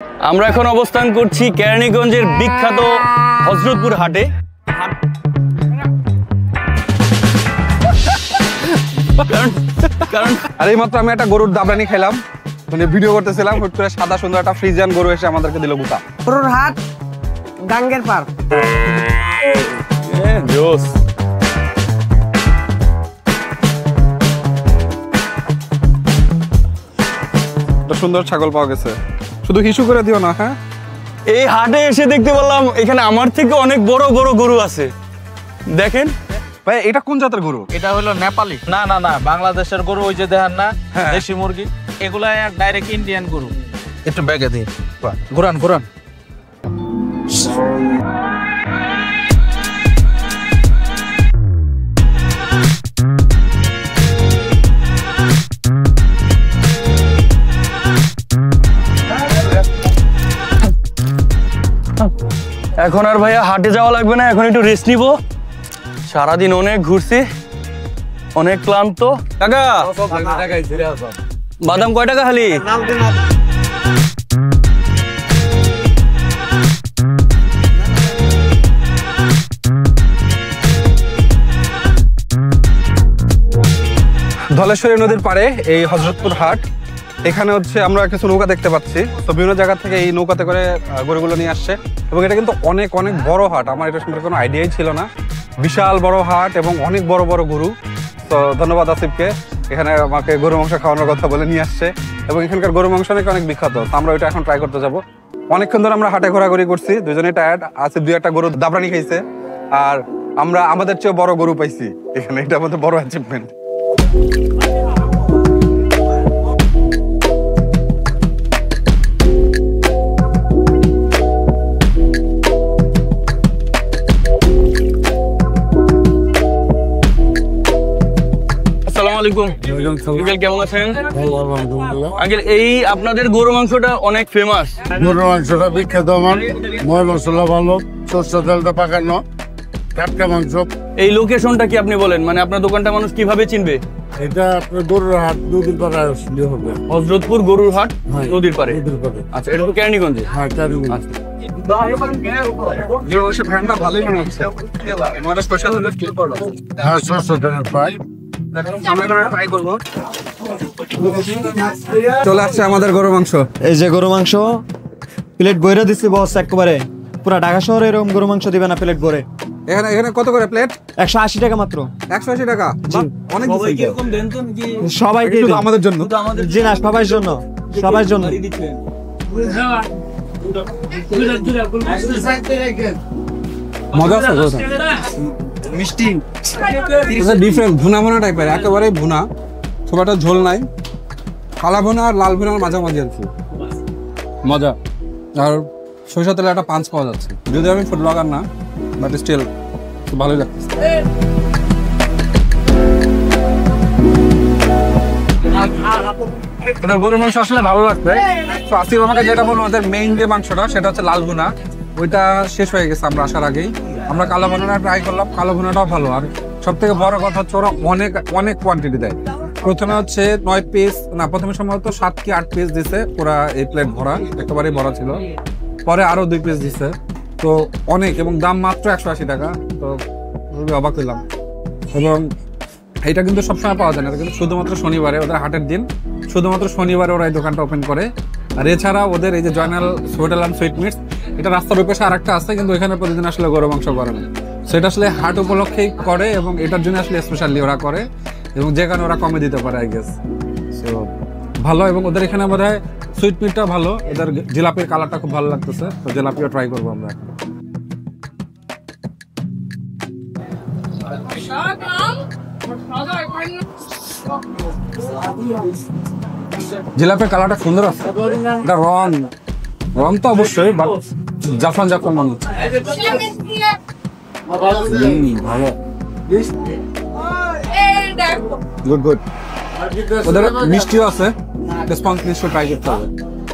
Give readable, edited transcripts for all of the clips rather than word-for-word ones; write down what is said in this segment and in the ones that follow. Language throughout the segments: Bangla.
আমরা এখন অবস্থান করছি কেরানীগঞ্জের বিখ্যাত হযরতপুর হাটে। কারণ আর এইমাত্র আমি একটা গরুর দাবরানি খেলাম, মানে ভিডিও করতেছিলাম, হুট করে সাদা সুন্দর একটা ফ্রিজিয়ান গরু এসে আমাদেরকে দিল গুতা। গরুর হাট গাঙ্গের পার। জোস। সুন্দর ছাগল পাওয়া গেছে, শুধু হিসু করে দিও না। হ্যাঁ, এই হাটে এসে দেখতে পেলাম এখানে আমার থেকে অনেক বড় বড় গরু আছে। দেখেন ভাই, এটা কোন জাতের গরু? এটা হলো নেপালি। না না না, বাংলাদেশের গরু, ওই যে দেখেন না দেশি মুরগি, এগুলা ডাইরেক্ট ইন্ডিয়ান গরু। একটু ব্যাগে দিই, ঘুরান ঘুরান। এখন আর ভাইয়া হাটে যাওয়া লাগবে না, এখন একটু রেস্ট নিব। সারাদিন অনেক ঘুরছি, অনেক ক্লান্ত। কাকা, বাদাম কয় টাকা খালি? ধলেশ্বরী নদীর পাড়ে এই হযরতপুর হাট। এখানে হচ্ছে আমরা কিছু নৌকা দেখতে পাচ্ছি, তো বিভিন্ন জায়গা থেকে এই নৌকাতে করে গরুগুলো নিয়ে আসছে, এবং এটা কিন্তু অনেক অনেক বড় হাট। আমার এটা সম্পর্কে কোনো আইডিয়াই ছিল না। বিশাল বড় হাট এবং অনেক বড় বড় গরু। তো ধন্যবাদ আসিফকে, এখানে আমাকে গরু মাংস খাওয়ানোর কথা বলে নিয়ে আসছে, এবং এখানকার গরু মাংস অনেক অনেক বিখ্যাত। তো আমরা ওইটা এখন ট্রাই করতে যাবো। অনেকক্ষণ ধরে আমরা হাটে ঘোরাঘুরি করছি, দুজনে টায়ার্ড। আসিফ 2-1টা গরু দাবরানি খাইছে, আর আমরা আমাদের চেয়ে বড় গরু পাইছি এখানে। এটা আমাদের বড় অ্যাচিভমেন্ট। কেমন আছেন আঙ্কেল? এই আপনাদের গরু মাংসটা অনেক ফেমাস। গরুর মাংসটা বিখ্যাত, আমার ময় মশলা ভালো, সরষের তেলটা পাকানো, টাটকা মাংস। এই লোকেশনটা কি আপনি বলেন, মানে আপনার দোকানটা মানুষ কিভাবে চিনবে? এটা আপনার গরুর হাট নদীর পাড়ে আসলে হবে। হযরতপুর গরুর হাট নদীর পাড়ে। নদীর পাড়ে। আচ্ছা, এটা তো কেরানীগঞ্জে। হ্যাঁ, কেরানীগঞ্জ। আচ্ছা, ভালোই মনে হচ্ছে। হ্যাঁ, সরষের তেলের ফ্রাই। চলে আসছে আমাদের গরু মাংস। এই যে গরু মাংস প্লেট বইরা দিচ্ছি বস, একেবারে পুরা ঢাকা শহরে এরকম গরু মাংস দিবে না প্লেট ভরে। এখানে এখানে কত করে প্লেট? 180 টাকা মাত্র। 180 টাকা? অনেক সবাইকে শুধু আমাদের জন্য? জি না, সবার জন্য, সবার জন্য। মজা আছে মিষ্টি, ডিফারেন্ট ভুনা ভুনা টাইপের, একেবারে ভুনা, খুব একটা ঝোল নাই। কালা ভুনা আর লাল ভুনার মাঝামাঝি আর কি, মজা। আর সরিষা তেলে একটা পাঞ্চ পাওয়া যাচ্ছে, যদিও আমি ফুড ব্লগার না, বাট স্টিল খুব ভালোই লাগতেছে। গরুর মাংস আসলে ভালো লাগবে। তো আসিফ আমাকে যেটা বললো, ওদের মেইন যে মাংসটা সেটা হচ্ছে লাল ভুনা, ওইটা শেষ হয়ে গেছে আমরা আসার আগেই। আমরা কালো ভুনাটা ট্রাই করলাম, কালো ভুনাটাও ভালো। আর সব থেকে বড় কথা হচ্ছে ওরা অনেক অনেক কোয়ান্টিটি দেয়। প্রথমে হচ্ছে 9 পিস না, প্রথমে সম্ভবত 7 কি 8 পিস দিছে পুরা এই প্লেট ভরা, একেবারেই ভরা ছিল। পরে আরো 2 পিস দিছে, তো অনেক, এবং দাম মাত্র 180 টাকা। তো খুবই অবাক হইলাম। এবং এটা কিন্তু সবসময় পাওয়া যায় না, এটা কিন্তু শুধুমাত্র শনিবারে, ওদের হাটের দিন শুধুমাত্র শনিবারে ওরা এই দোকানটা ওপেন করে। আর এছাড়া ওদের এই যে Joynal hotel and sweet meets, এটা রাস্তার ওই পাশে আরেকটা আছে, কিন্তু এখানে প্রতিদিন আসলে গরু মাংস করে না। সেটা আসলে হাট উপলক্ষেই করে, এবং এটার জন্য আসলে স্পেশালি ওরা করে, এবং যে কারণে ওরা কমে দিতে পারে আই গেস। সো ভালো, এবং ওদের এখানে বোধ হয় সুইট মিটটা ভালো, ওদের জিলাপির কালারটা খুব ভালো লাগতেছে, তো জিলাপিও ট্রাই করবো আমরা। জিলাপির কালারটা সুন্দর আছে, এটা রং তো অবশ্যই, বাট জাফরান জাফরান মনে হচ্ছে। ভালো, গুড গুড। ওদের মিষ্টিও আছে, রেসপন্স নিশ্চয় ট্রাই করতে হবে।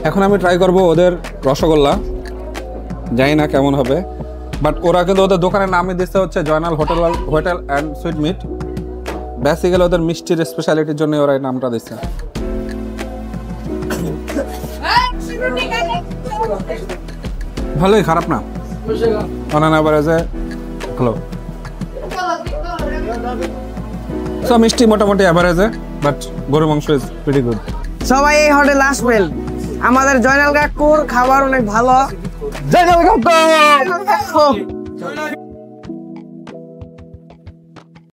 এখন আমি ট্রাই করবো ওদের রসগোল্লা, জানি না কেমন হবে, বাট ওরা কিন্তু ওদের দোকানের নামে দিচ্ছে হচ্ছে Joynal hotel and sweet meat. Basically ওদের মিষ্টির স্পেশালিটির জন্য ওরা এই নামটা দিচ্ছে। ভালোই, খারাপ না। অন অ্যাভারেজে ভালো। সব মিষ্টি মোটামুটি অ্যাভারেজে, বাট গরু মাংস ইজ প্রিটি গুড। সবাই এই হোটেল আসবেন, আমাদের জয়নাল কাকুর খাবার অনেক ভালো। জয়নাল কাকু